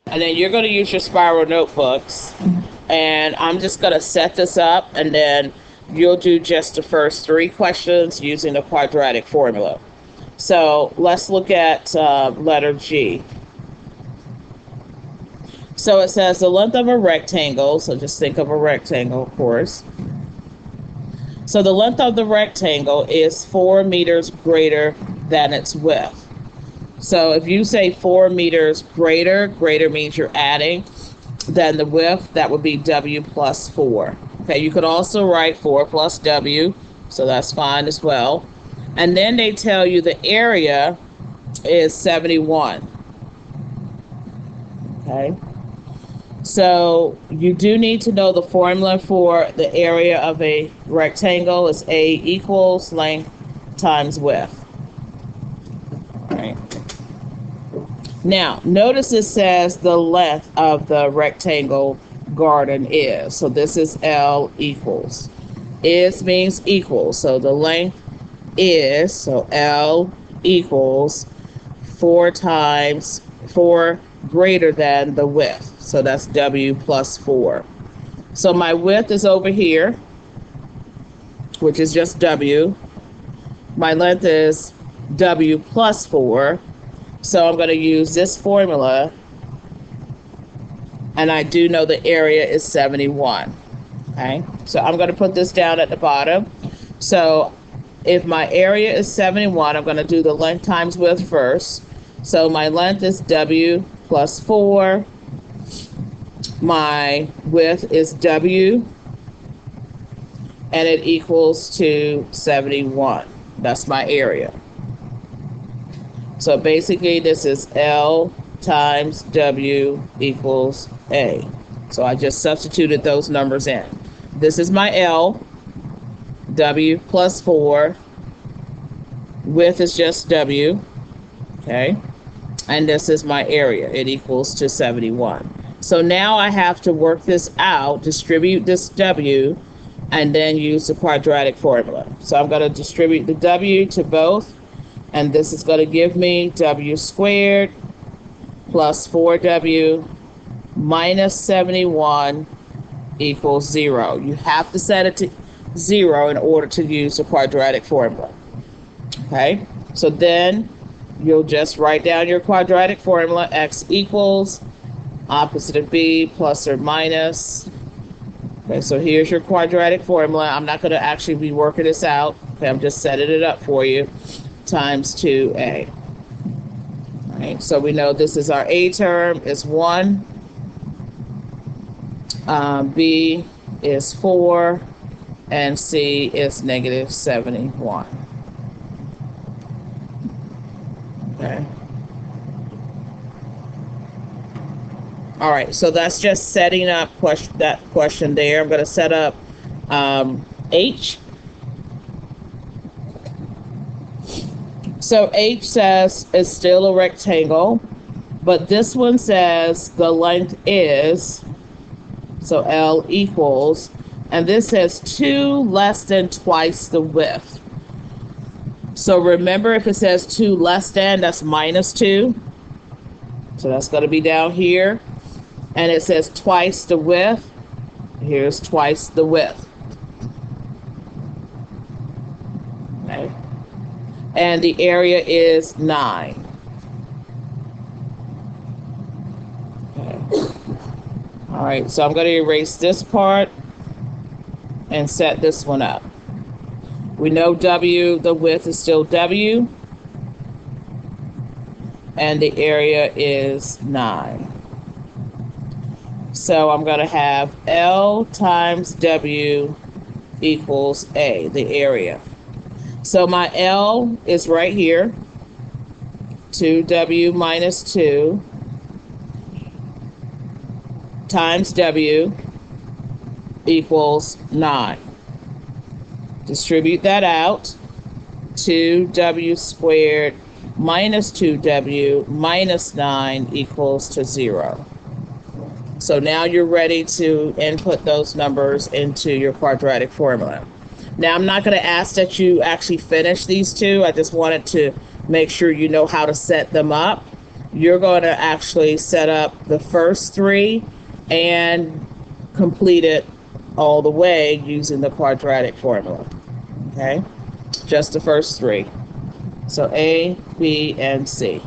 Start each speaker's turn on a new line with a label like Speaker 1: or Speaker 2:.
Speaker 1: And then you're going to use your spiral notebooks. And I'm just going to set this up, and then you'll do just the first 3 questions using the quadratic formula. So let's look at letter G. So it says the length of a rectangle. So just think of a rectangle, of course. So the length of the rectangle is 4 meters greater than its width. So if you say 4 meters greater means you're adding, then the width, that would be W plus 4. Okay, you could also write 4 plus W, so that's fine as well. And then they tell you the area is 71. Okay, so you do need to know the formula for the area of a rectangle is A equals length times width. All right. Now, notice it says the length of the rectangle garden is. So this is L equals. Is means equals. So the length is, so L equals 4 times 4 greater than the width. So that's W plus 4. So my width is over here, which is just W. My length is W plus 4. So I'm going to use this formula, and I do know the area is 71. Okay, so I'm going to put this down at the bottom. So if my area is 71, I'm going to do the length times width first. So my length is W plus 4. My width is W, and it equals to 71. That's my area. So basically, this is L times W equals A. So I just substituted those numbers in. This is my L, W plus 4. Width is just W, okay? And this is my area. It equals to 71. So now I have to work this out, distribute this W, and then use the quadratic formula. So I'm going to distribute the W to both. And this is going to give me W squared plus 4W minus 71 equals 0. You have to set it to 0 in order to use the quadratic formula. Okay, so then you'll just write down your quadratic formula. X equals opposite of B plus or minus. Okay, so here's your quadratic formula. I'm not going to actually be working this out. Okay, I'm just setting it up for you. Times 2A. All right, so we know this is our A term is 1, B is 4, and C is negative 71. Okay. All right, so that's just setting up that question there. I'm going to set up H. So H says it's still a rectangle, but this one says the length is, so L equals, and this says 2 less than twice the width. So remember, if it says 2 less than, that's minus 2. So that's going to be down here. And it says twice the width. Here's twice the width. Okay. And the area is 9. Okay. All right, so I'm going to erase this part and set this one up. We know W, the width is still W, and the area is 9. So I'm going to have L times W equals A, the area. So my L is right here, 2W minus 2 times W equals 9. Distribute that out. 2W squared minus 2W minus 9 equals to 0. So now you're ready to input those numbers into your quadratic formula. Now, I'm not going to ask that you actually finish these two. I just wanted to make sure you know how to set them up. you're going to actually set up the first three and complete it all the way using the quadratic formula. Okay, just the first three. So A, B, and C.